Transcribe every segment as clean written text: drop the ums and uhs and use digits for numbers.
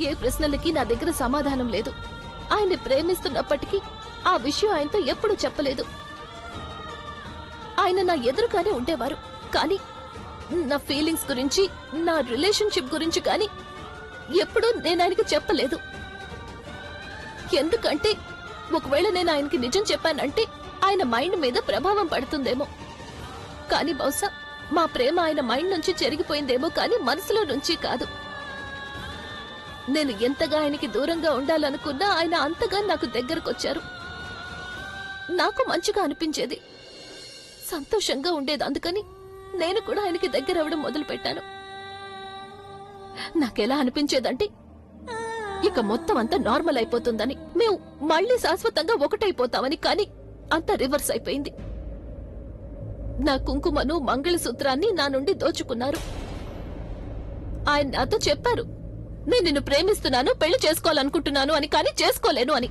ఏ ప్రశ్నలకి నా దగ్గర సమాధానం లేదు. ఆయన్ని ప్రేమిస్తున్నప్పటికీ ఆ విషయం ఆయనతో ఎప్పుడూ చెప్పలేదు. ఆయన నా ఎదురుగానే ఉండేవారు, కానీ నా ఫీలింగ్స్ గురించి, నా రిలేషన్షిప్ గురించి కానీ ఎప్పుడూ నేను ఆయనకి చెప్పలేదు. ఎందుకంటే ఒకవేళ నేను ఆయనకి నిజం చెప్పానంటే ఆయన మైండ్ మీద ప్రభావం పడుతుందేమో. కానీ బహుశా మా ప్రేమ ఆయన మైండ్ నుంచి చెరిగిపోయిందేమో, కానీ మనసులో నుంచి కాదు. నేను ఎంతగా ఆయనకి దూరంగా ఉండాలనుకున్నా ఆయన అంతగా నాకు దగ్గరకొచ్చారు. నాకు మంచిగా అనిపించేది, సంతోషంగా ఉండేది. అందుకని నేను కూడా ఆయనకి దగ్గర అవ్వడం మొదలు పెట్టాను. నాకెలా అనిపించేదంటే ఇక మొత్తం అంతా నార్మల్ అయిపోతుందని, మేము మళ్లీ శాశ్వతంగా ఒకటైపోతామని. కానీ అంతా రివర్స్ అయిపోయింది. నా కుంకుమను, మంగళసూత్రాన్ని నా నుండి దోచుకున్నారు. ఆయన నాతో చెప్పారు, నేను నిన్ను ప్రేమిస్తున్నాను, పెళ్లి చేసుకోవాలనుకుంటున్నాను అని, కానీ చేసుకోలేను అని.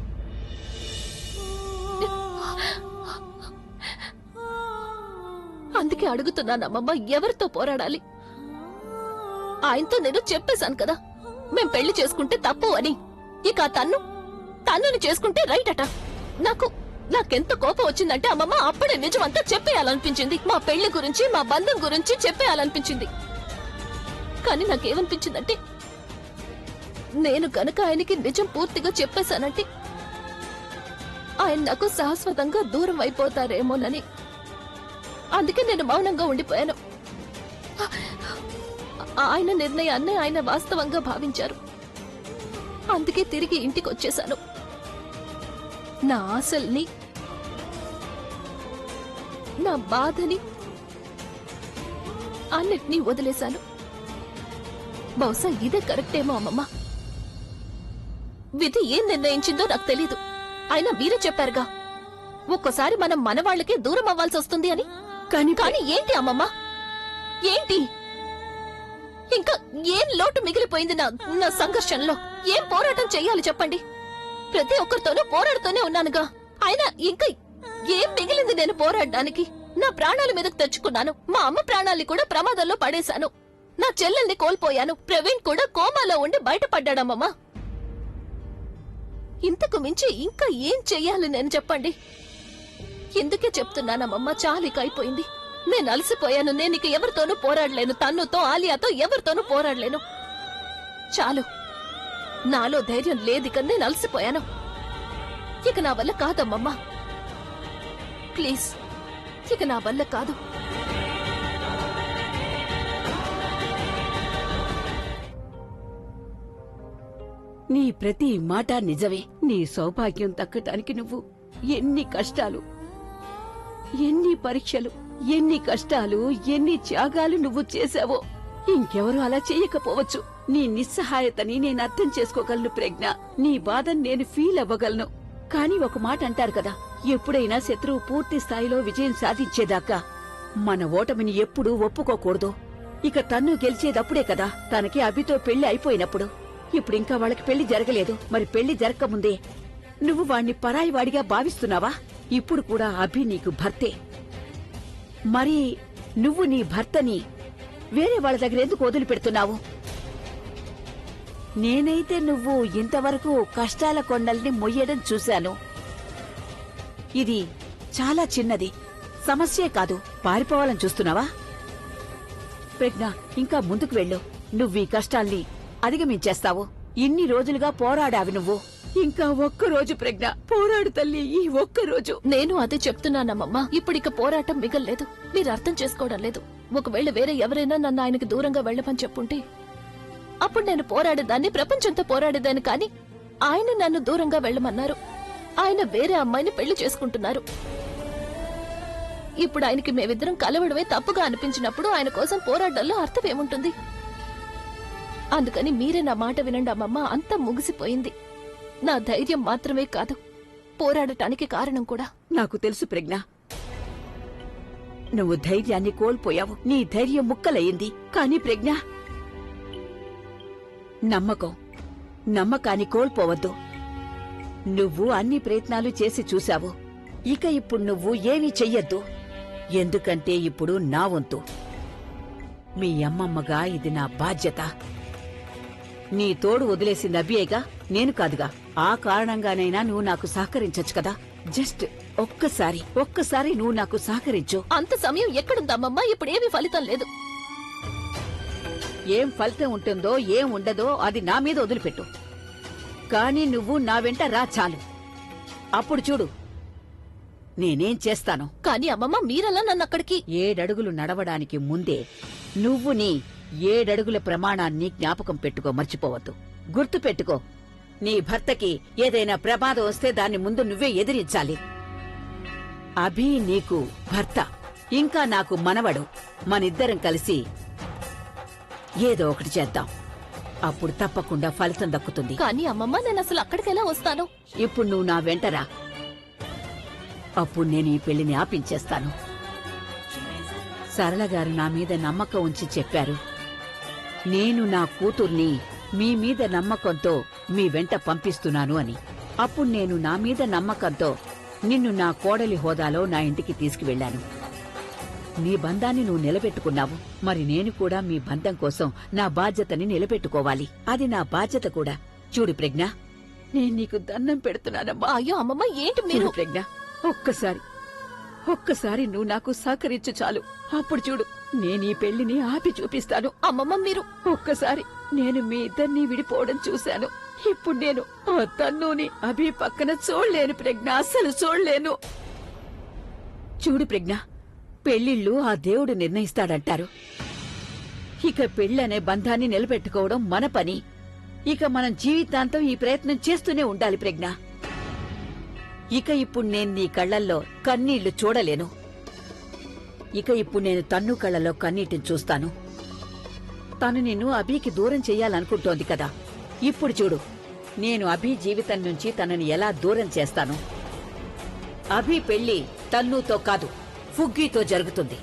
అందుకే అడుగుతున్నానమ్మమ్మ, ఎవరితో పోరాడాలి? ఆయనతో నేను చెప్పేశాను కదా, మేం పెళ్లి చేసుకుంటే తప్పు అని. ఇక తన్నుని చేసుకుంటే రైట్ అట. నాకెంత కోపం వచ్చిందంటే అమ్మమ్మ, అప్పుడే నిజమంతా చెప్పేయాలనిపించింది. మా పెళ్లి గురించి, మా బంధం గురించి చెప్పేయాలనిపించింది. కానీ నాకేమనిపించిందంటే, నేను గనక ఆయనకి నిజం పూర్తిగా చెప్పేశానంటే ఆయన నాకు శాశ్వతంగా దూరం అయిపోతారేమోనని. అందుకే నేను మౌనంగా ఉండిపోయాను. ఆయన నిర్ణయాన్ని ఆయన వాస్తవంగా భావించారు. అందుకే తిరిగి ఇంటికి వచ్చేశాను. నా ఆశల్ని, నా బాధని అన్నిటినీ వదిలేశాను. బహుశా ఇదే కరెక్టేమో అమ్మమ్మ. విధి ఏం నిర్ణయించిందో నాకు తెలీదు. అయినా మీరే చెప్పారుగా, ఒక్కోసారి మనం మన వాళ్ళకే దూరం అవ్వాల్సి వస్తుంది అని. కానీ ఏంటి అమ్మమ్మ, ఏంటి? ఇంకా ఏం లోటు మిగిలిపోయింది నా సంఘర్షణలో? ఏం పోరాటం చెయ్యాలి చెప్పండి? ప్రతి ఒక్కరితోనూ పోరాడుతూనే ఉన్నానుగా. అయినా ఇంకా ఏం మిగిలింది నేను పోరాడడానికి? నా ప్రాణాల మీదకు తెచ్చుకున్నాను. మా అమ్మ ప్రాణాల్ని కూడా ప్రమాదంలో పడేశాను. నా చెల్లెల్ని కోల్పోయాను. ప్రవీణ్ కూడా కోమాలో ఉండి బయటపడ్డాడమ్మమ్మా. ఇంతకు మించి ఇంకా ఏం చెయ్యాలి నేను చెప్పండి? ఎందుకే చెప్తున్నానమ్మమ్మ, చాలిక అయిపోయింది. నేను అలసిపోయాను. నేను ఇక ఎవరితోనూ పోరాడలేను. తన్నుతో, ఆలియాతో ఎవరితోనూ పోరాడలేను. చాలు, నాలో ధైర్యం లేదిక. నేను అలసిపోయాను. ఇక నా వల్ల కాదమ్మమ్మా, ప్లీజ్, ఇక నా వల్ల కాదు. నీ ప్రతి మాట నిజమే. నీ సౌభాగ్యం దక్కటానికి నువ్వు ఎన్ని కష్టాలు, ఎన్ని పరీక్షలు, ఎన్ని కష్టాలు, ఎన్ని త్యాగాలు నువ్వు చేశావో ఇంకెవరూ అలా చేయకపోవచ్చు. నీ నిస్సహాయతని నేను అర్థం చేసుకోగలను ప్రజ్ఞ. నీ బాధను నేను ఫీల్ అవ్వగలను. కానీ ఒక మాట అంటారు కదా, ఎప్పుడైనా శత్రువు పూర్తి స్థాయిలో విజయం సాధించేదాకా మన ఓటమిని ఎప్పుడూ ఒప్పుకోకూడదు. ఇక తన్ను గెలిచేదప్పుడే కదా. తనకి అభితో పెళ్లి అయిపోయినప్పుడు. ఇప్పుడింకా వాళ్ళకి పెళ్లి జరగలేదు. మరి పెళ్లి జరగకముందే నువ్వు వాణ్ణి పరాయివాడిగా భావిస్తున్నావా? ఇప్పుడు కూడా అభి నీకు భర్తే. మరి నువ్వు నీ భర్తని వేరే వాళ్ళ దగ్గర ఎందుకు వదిలిపెడుతున్నావు? నేనైతే నువ్వు ఇంతవరకు కష్టాల కొండల్ని మొయ్యడం చూశాను. ఇది చాలా చిన్నది సమస్యే కాదు. పారిపోవాలని చూస్తున్నావా? ప్రజ్ఞ, ఇంకా ముందుకు వెళ్ళు. నువ్వీ కష్టాల్ని అధిగమించేస్తావు. ఇన్ని రోజులుగా పోరాడావి నువ్వు. ఇంకా ఒక్కరోజు ప్రజ్ఞ, పోరాడు తల్లి, ఈ ఒక్కరోజు. నేను అదే చెప్తున్నానమ్మమ్మా. ఇప్పుడిక పోరాటం మిగల్లేదు. మీరు అర్థం చేసుకోవడం లేదు. ఒకవేళ వేరే ఎవరైనా నన్ను ఆయనకి దూరంగా వెళ్లమని చెప్పుంటే అప్పుడు నేను పోరాడేదాన్ని, ప్రపంచంతో పోరాడేదాన్ని. కానీ ఆయన నన్ను దూరంగా వెళ్లమన్నారు. ఆయన వేరే అమ్మాయిని పెళ్లి చేసుకుంటున్నారు. ఇప్పుడు ఆయనకి మేమిద్దరం కలవడమే తప్పుగా అనిపించినప్పుడు ఆయన కోసం పోరాటంలో అర్థం ఏముంటుంది? అందుకని మీరే నా మాట వినండి అమ్మమ్మ. అంతా ముగిసిపోయింది. నా ధైర్యం మాత్రమే కాదు, పోరాడటానికి కారణం కూడా. నాకు తెలుసు ప్రజ్ఞ, నువ్వు ధైర్యాన్ని కోల్పోయావు. నీ ధైర్యం ముక్కలయ్యింది. కానీ ప్రజ్ఞ, నమ్మకాన్ని కోల్పోవద్దు. నువ్వు అన్ని ప్రయత్నాలు చేసి చూశావు. ఇక ఇప్పుడు నువ్వు ఏమీ చెయ్యొద్దు. ఎందుకంటే ఇప్పుడు నా వంతు. మీ అమ్మమ్మగా ఇది నా బాధ్యత. నీ తోడు వదిలేసింది అభియేగా, నేను కాదుగా. ఆ కారణంగానైనా నువ్వు నాకు సహకరించొచ్చు కదా. జస్ట్ ఒక్కసారి నువ్వు నాకు సహకరించు. అంత సమయం ఎక్కడుందమ్మమ్మా? ఇప్పుడేమీ ఫలితం లేదు. ఏం ఫలితం ఉంటుందో ఏం ఉండదో అది నా మీద వదిలిపెట్టు. కాని నువ్వు నా వెంట రా చాలు. అప్పుడు చూడు నేనేం చేస్తాను. కానీ అమ్మమ్మ, మీరలా నన్ను అక్కడికి 7 అడుగులు నడవడానికి ముందే నువ్వు నీ 7 అడుగుల ప్రమాణాన్ని జ్ఞాపకం పెట్టుకో, మర్చిపోవద్దు. గుర్తు పెట్టుకో. నీ భర్తకి ఏదైనా ప్రమాదం వస్తే దాన్ని ముందు నువ్వే ఎదిరించాలి. అభి నీకు భర్త, ఇంకా నాకు మనవడు. మనిద్దరం కలిసి ఏదో ఒకటి చేద్దాం. అప్పుడు తప్పకుండా ఫలితం దక్కుతుంది. కానీ అమ్మమ్మ, నేను అసలు అక్కడికెలా వస్తాను? ఇప్పుడు నువ్వు నా వెంటరా. అప్పుడు నేను ఈ పెళ్లిని ఆపించేస్తాను. సరళ గారు నా మీద నమ్మకం ఉంచి చెప్పారు, నేను నా కూతుర్ని మీ మీద నమ్మకంతో మీ వెంట పంపిస్తున్నాను అని. అప్పుడు నేను నా మీద నమ్మకంతో నిన్ను నా కోడలి హోదాలో నా ఇంటికి తీసుకువెళ్లాను. నీ బంధాన్ని నువ్వు నిలబెట్టుకున్నావు. మరి నేను కూడా మీ బంధం కోసం నా బాధ్యతని నిలబెట్టుకోవాలి. అది నా బాధ్యత కూడా. చూడు ప్రజ్ఞ, నేను నీకు దండం పెడుతున్నానమ్మా. అయ్యో అమ్మమ్మ, ఏంటి మీరు? చూడు ప్రజ్ఞ, ఒక్కసారి నువ్వు నాకు సహకరించు చాలు. అప్పుడు చూడు నేను ఈ పెళ్లిని ఆపి చూపిస్తాను. అమ్మమ్మ, మీరు ఒక్కసారి నేను మీ ఇద్దరినీ విడిపోవడం చూశాను. ఇప్పుడు నేను ఆ తన్నుని అభి పక్కన చూడలేను ప్రజ్ఞ, అస్సలు చూడలేను. చూడు ప్రజ్ఞ, పెళ్లిళ్ళు ఆ దేవుడు నిర్ణయిస్తాడంటారు. ఇక పెళ్లనే బంధాన్ని నిలబెట్టుకోవడం మన పని. ఇక మనం జీవితాంతం ఈ ప్రయత్నం చేస్తూనే ఉండాలి ప్రజ్ఞ. ఇక ఇప్పుడు నేను నీ కళ్లల్లో కన్నీళ్లు చూడలేను. ఇక ఇప్పుడు నేను తన్ను కళ్లలో కన్నీటిని చూస్తాను. తను నిన్ను అభికి దూరం చెయ్యాలనుకుంటోంది కదా. ఇప్పుడు చూడు నేను అభి జీవితం నుంచి తనని ఎలా దూరం చేస్తాను. అభి పెళ్లి తన్నుతో కాదు, ఫుగ్గీతో జరుగుతుంది.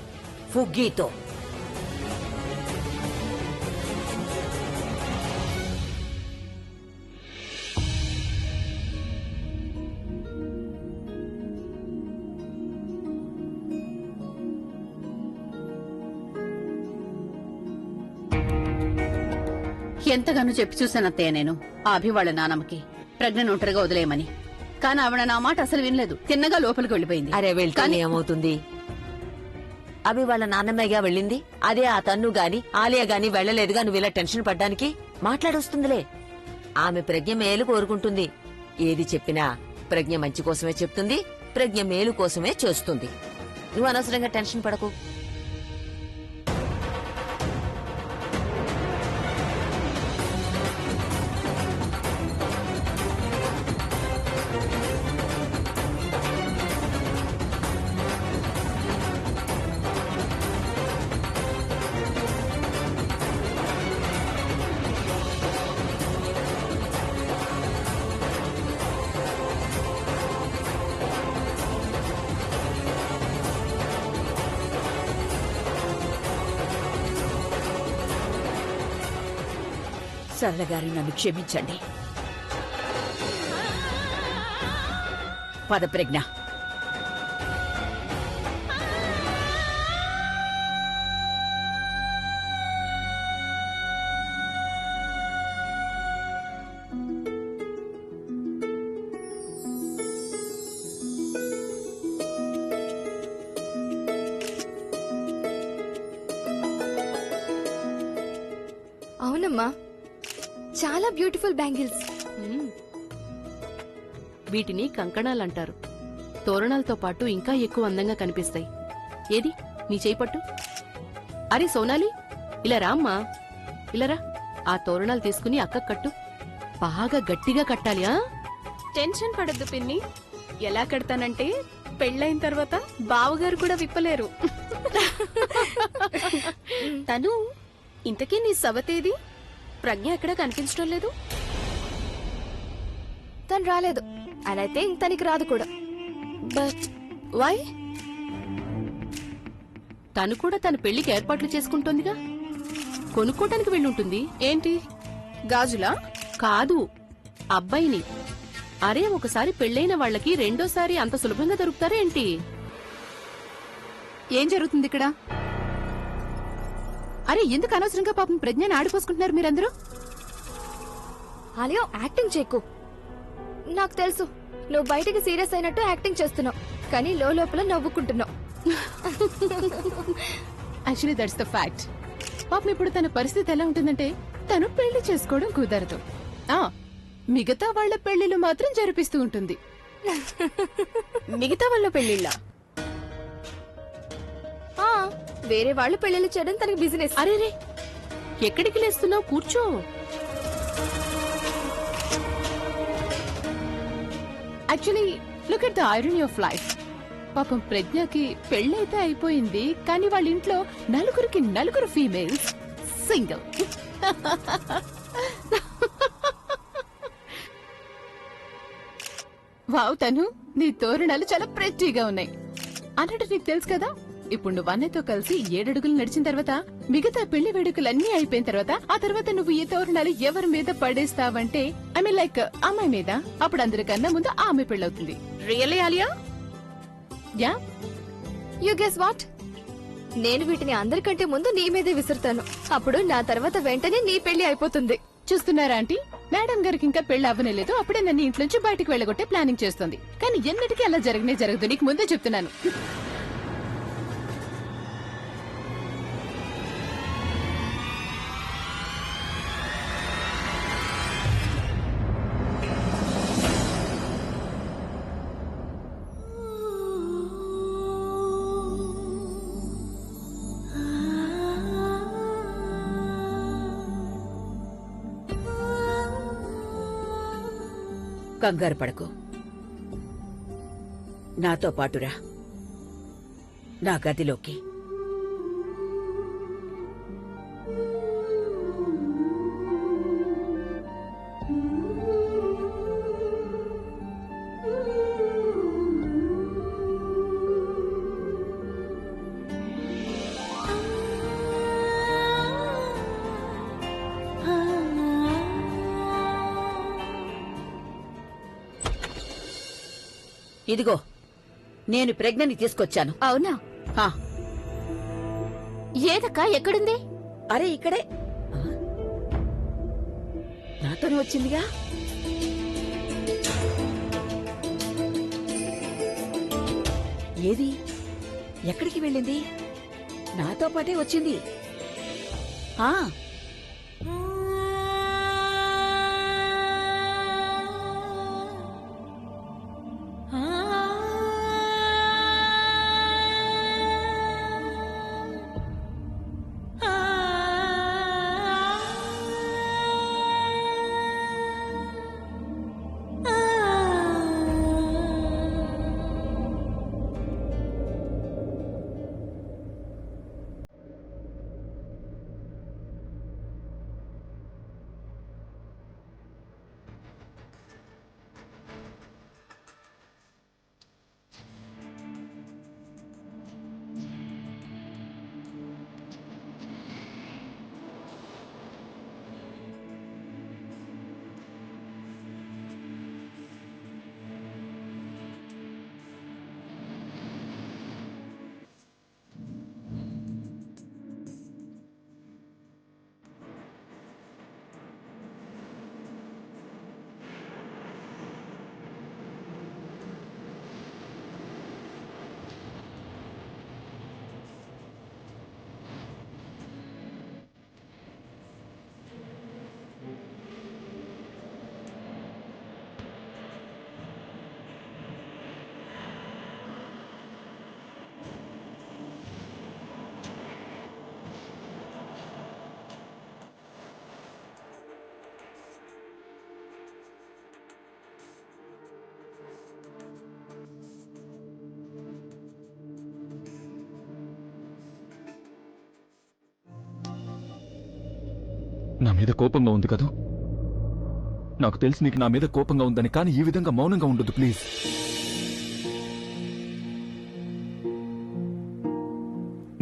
ఫుగ్గీతో. ఎంతగానో చెప్పి చూశానత్తయ్య నేను ఆ అభి వాళ్ళ నానమ్మకి ప్రజ్ఞను ఒంటరిగా వదిలేయమని. కాని ఆవిడ నా మాట అసలు వినలేదు. తిన్నగా లోపలికి వెళ్లిపోయింది. అరే వెళ్తాను, ఏమవుతుంది? అవి వాళ్ళ నాన్నమ్మగా వెళ్ళింది. అదే ఆ తన్ను గాని ఆలియా గాని వెళ్లలేదుగా నువ్వు ఇలా టెన్షన్ పడ్డానికి. మాట్లాడొస్తుందిలే. ఆమె ప్రజ్ఞ మేలు కోరుకుంటుంది. ఏది చెప్పినా ప్రజ్ఞ మంచి కోసమే చెప్తుంది, ప్రజ్ఞ మేలు కోసమే చేస్తుంది. నువ్వు అనవసరంగా టెన్షన్ పడకు. సరళ గారు నన్ను క్షమించండి. పద ప్రజ్ఞ. అవునమ్మా, చాలా బ్యూటిఫుల్ బ్యాంగిల్స్. వీటిని కంకణాలంటారు. తోరణాలతో పాటు ఇంకా ఎక్కువ అందంగా కనిపిస్తాయి. ఏది నీ చేయి పట్టు. అరే సోనాలి, ఇలా రామ్మా, ఇలా రా. ఆ తోరణాలు తీసుకుని అక్క కట్టు. బాగా గట్టిగా కట్టాలి. ఆ టెన్షన్ పడద్దు పిన్ని. ఎలా కడతానంటే పెళ్ళైన తర్వాత బావగారు కూడా విప్పలేరు. తను ఇంతకీ నీ సవతేది? ప్రజ్ఞ ఎక్కడా కనిపించడం లేదు. తను రాలేదు, అలా అయితే తనకి రాదు కూడా. But why? తను కూడా తన పెళ్లికి ఏర్పాట్లు చేసుకుంటోందిగా. కొనుక్కోటానికి వెళ్ళుంటుంది. ఏంటి, గాజులా? కాదు, అబ్బాయిని. అరే, ఒకసారి పెళ్లైన వాళ్ళకి రెండోసారి అంత సులభంగా దొరుకుతారా ఏంటి? ఏం జరుగుతుంది ఇక్కడ? అరే, ఎందుకు అనవసరంగా పాపం ప్రజ్ఞని ఆడిపోసుకుంటున్నారు మీరందరూ? ఆలియా యాక్టింగ్ చేయకు. నాకు తెలుసు నువ్వు బయటికి సీరియస్ అయినట్టు యాక్టింగ్ చేస్తున్నావు, కానీ లోపల నవ్వుకుంటున్నావు. Actually that's the fact. పాపం ఇప్పుడు తన పరిస్థితి ఎలా ఉంటుందంటే తను పెళ్లి చేసుకోవడం కుదరదు. మిగతా వాళ్ళ పెళ్లిళ్ళు మాత్రం జరిపిస్తూ ఉంటుంది. మిగతా వాళ్ళ పెళ్లిళ్ళ వేరే వాళ్ళు పెళ్లిళ్ళు చేయడం తనకి బిజినెస్. అరే రే, ఎక్కడికి లేస్తున్నావు? కూర్చో. Actually look at the irony of life. పాపం ప్రజ్ఞకి పెళ్ళైతే అయిపోయింది, కానీ వాళ్ళ ఇంట్లో నలుగురు ఫీమేల్స్ సింగిల్. వావ్ తను, నీ తోరణాలు చాలా ప్రెట్టీగా ఉన్నాయి అన్నట్టు నీకు తెలుసు కదా. ఇప్పుడు నువ్వు అన్నయ్యతో కలిసి 7 అడుగులు నడిచిన తర్వాత, మిగతా పెళ్లి వేడుకలన్నీ అయిపోయిన తర్వాత, ఆ తర్వాత నువ్వు ఈ తోరణాలు ఎవరి మీద పడేస్తావంటే, ఐ మీన్ లైక్ అమ్మాయి మీద. అప్పుడు అందరికన్నా ముందు ఆమె పెళ్ళవుతుంది. Really Alia? Yeah. You guess what? నేను వీటిని అందరికంటే ముందు నీ మీదే విసురుతాను. అప్పుడు నా తర్వాత వెంటనే నీ పెళ్లి అయిపోతుంది. చూస్తున్నారా ఆంటీ, మేడం గారికి ఇంకా పెళ్లి అవ్వనేలేదు, అప్పుడే నన్ను ఇంట్లోంచి బయటకు వెళ్ళగొట్టే ప్లానింగ్ చేస్తుంది. కానీ ఎన్నటికీ అలా జరగదు, నీకు ముందే చెప్తున్నాను. కంగారు పడకు, నాతో పాటురా నా గదిలోకి. ఇదిగో నేను ప్రజ్ఞని తీసుకొచ్చాను. అవునా? హా, ఏదక్కా? ఎక్కడుంది? అరే ఇక్కడే, నాతోనే వచ్చిందిగా. ఏది ఎక్కడికి వెళ్ళింది? నాతో పాటే వచ్చింది. ఆ నా మీద కోపంగా ఉంది కదూ? నాకు తెలిసి నీకు నా మీద కోపంగా ఉందని, కానీ ఈ విధంగా మౌనంగా ఉండొద్దు ప్లీజ్.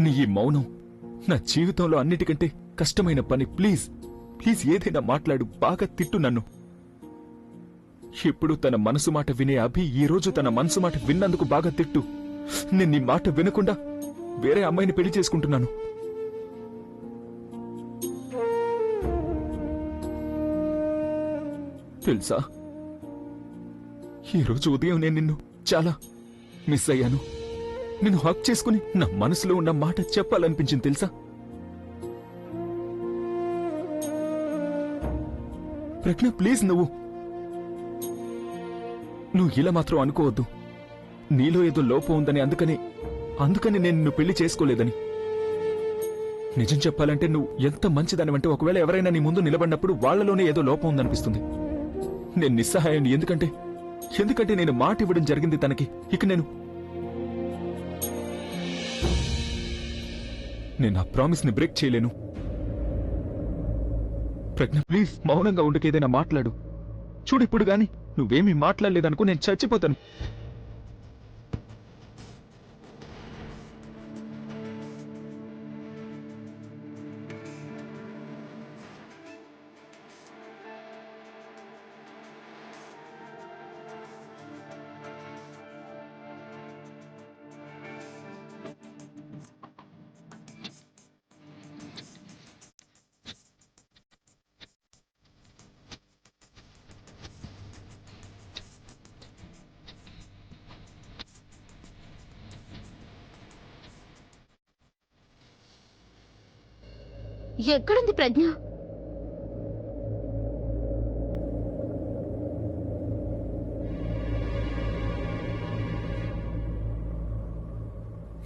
నీ ఈ మౌనం నా జీవితంలో అన్నిటికంటే కష్టమైన పని. ప్లీజ్ ప్లీజ్ ఏదైనా మాట్లాడు, బాగా తిట్టు నన్ను. ఇప్పుడు తన మనసు మాట వినే అభి ఈ రోజు తన మనసు మాట విన్నందుకు బాగా తిట్టు. నేను నీ మాట వినకుండా వేరే అమ్మాయిని పెళ్లి చేసుకుంటున్నాను. తెలుసా, ఈ రోజు ఉదయం నేను నిన్ను చాలా మిస్ అయ్యాను. నిన్ను హక్ చేసుకుని నా మనసులో ఉన్న మాట చెప్పాలనిపించింది తెలుసా. ప్రజ్ఞ ప్లీజ్, నువ్వు ఇలా మాత్రం అనుకోవద్దు. నీలో ఏదో లోపం ఉందని, అందుకని నేను నిన్ను పెళ్లి చేసుకోలేదని. నిజం చెప్పాలంటే నువ్వు ఎంత మంచిదానివంటే ఒకవేళ ఎవరైనా నీ ముందు నిలబడినప్పుడు వాళ్లలోనే ఏదో లోపం ఉందనిపిస్తుంది. నేను నిస్సహాయాన్ని. ఎందుకంటే నేను మాట ఇవ్వడం జరిగింది తనకి. ఇక నేను ఆ ప్రామిస్ ని బ్రేక్ చేయలేను. ప్రజ్ఞ ప్లీజ్, మౌనంగా ఉండక ఏదైనా మాట్లాడు. చూడు, ఇప్పుడు గాని నువ్వేమీ మాట్లాడలేదనుకో నేను చచ్చిపోతాను. ఎక్కడుంది ప్రజ్ఞ?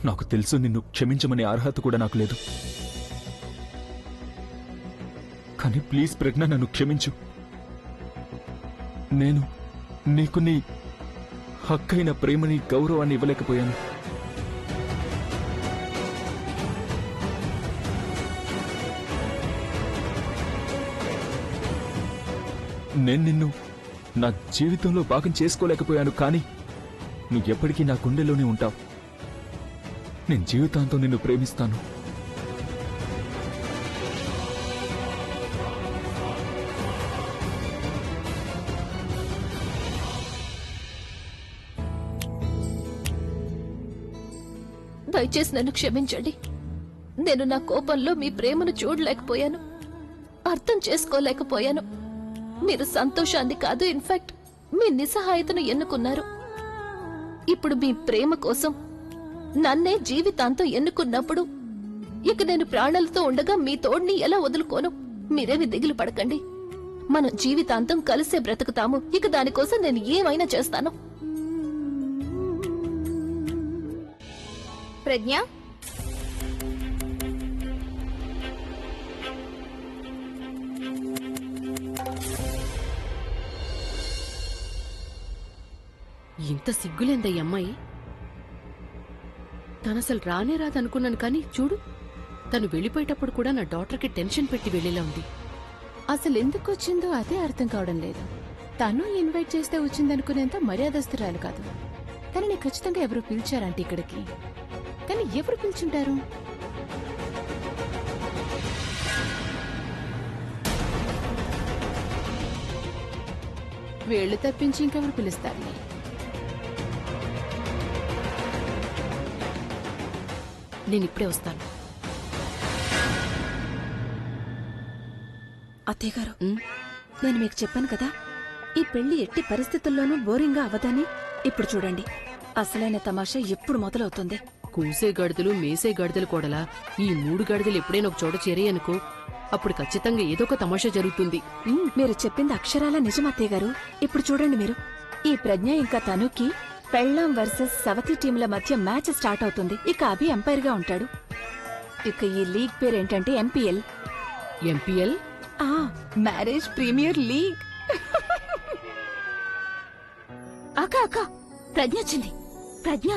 నాకు తెలుసు, నిన్ను క్షమించమనే అర్హత కూడా నాకు లేదు. కానీ ప్లీజ్ ప్రజ్ఞ, నన్ను క్షమించు. నేను నీకు నీ హక్కైన ప్రేమని, గౌరవాన్ని ఇవ్వలేకపోయాను. నేను నిన్ను నా జీవితంలో భాగం చేసుకోలేకపోయాను. కానీ నువ్వు ఎప్పటికీ నా గుండెలోనే ఉంటావు. నేను జీవితాంతం నిన్ను ప్రేమిస్తాను. దయచేసి నన్ను క్షమించండి. నేను నా కోపంలో మీ ప్రేమను చూడలేకపోయాను, అర్థం చేసుకోలేకపోయాను. మీరు సంతోషాన్ని కాదు, ఇన్ఫాక్ట్ మీ నిస్సహాయతను ఎన్నుకున్నారు. ఇప్పుడు మీ ప్రేమ కోసం నన్నే జీవితాంతం ఎన్నుకున్నప్పుడు ఇక నేను ప్రాణాలతో ఉండగా మీ తోడ్ని ఎలా వదులుకోను? మీరేమి దిగులు పడకండి. మనం జీవితాంతం కలిసే బ్రతుకుతాము. ఇక దానికోసం నేను ఏమైనా చేస్తాను. ప్రజ్ఞ, ఇంత సిగ్గులేందా ఈ అమ్మాయి? తనసలు రానే రాదనుకున్నాను, కానీ చూడు, తను వెళ్ళిపోయేటప్పుడు కూడా నా డాక్టర్కి టెన్షన్ పెట్టి వెళ్ళేలా ఉంది. అసలు ఎందుకు వచ్చిందో అదే అర్థం కావడం లేదు. తను ఇన్వైట్ చేస్తే వచ్చిందనుకునేంత మర్యాదస్తురాలు కాదు. తనని ఖచ్చితంగా ఎవరు పిలిచారంటే ఇక్కడికి. కానీ ఎవరు పిలిచుంటారు? వేళ్లు తప్పించి ఇంకెవరు పిలుస్తారులే. నేనిప్పుడే వస్తాను. అత్తయ్య గారు, ఉమ్, నేను మీకు చెప్పాను కదా, ఈ పెళ్లి ఎట్టి పరిస్థితుల్లోనూ బోరింగ్గా అవ్వదని. ఇప్పుడు చూడండి, అసలైన తమాషా ఎప్పుడు మొదలవుతుంది. కూసే గడదలు, మేసే గడదలు కూడలా ఈ 3 గడదలు ఎప్పుడైనా ఒక చోట చేరాయనుకో, అప్పుడు ఖచ్చితంగా ఏదో ఒక తమాషా జరుగుతుంది. మీరు చెప్పింది అక్షరాల నిజం అత్తయ్య గారు. ఇప్పుడు చూడండి మీరు, ఈ ప్రజ్ఞ ఇంకా తనుకి పెళ్ళాం వర్సెస్ సవతి టీంల మధ్య మ్యాచ్ స్టార్ట్ అవుతుంది. ఇక అభి ఎంపైర్ గా ఉంటాడు. ఇక ఈ లీగ్ పేరేంటంటే MPL. MPL? Marriage premier league. అక్క ప్రజ్ఞ వచ్చింది. ప్రజ్ఞ,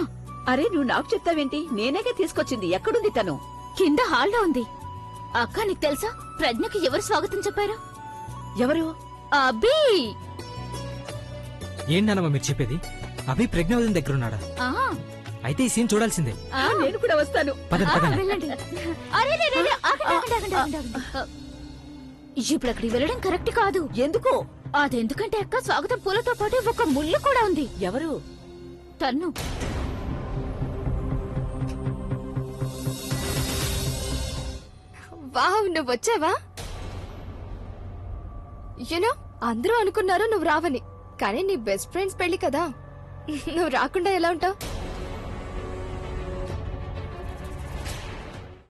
అరే నువ్వు నాకు చెప్తావేంటి? నేనేగా తీసుకొచ్చింది. ఎక్కడుంది తను? కింద హాల్లో ఉంది. అక్క, నీకు తెలుసా ప్రజ్ఞకి ఎవరు స్వాగతం చెప్పారు? ఎవరు? అభి. ఏంటన్నమా మీరు చెప్పేది? అభి ప్రజ్ఞ వదిన దగ్గర ఉన్నాడా? అయితే ఈ సీన్ చూడాల్సిందే. నేను కూడా వస్తాను. పదండి పదండి. వెళ్ళండి. అరే, లే, లే, లే, ఆగండి, ఆగండి, ఆగండి, ఆగండి. ఇప్పుడు అక్కడికి వెళ్ళడం కరెక్ట్ కాదు. ఎందుకు? అదెందుకంటే అక్క, స్వాగతం పూలతో పాటు ఒక ముళ్ళు కూడా ఉంది. ఎవరు? తన్ను. వావ్, నువ్వు వచ్చావా? యునో, అందరూ అనుకున్నారు నువ్వు రావని, కానీ నీ బెస్ట్ ఫ్రెండ్స్ పెళ్లి కదా, నువ్వు రాకుండా ఎలా ఉంటావు?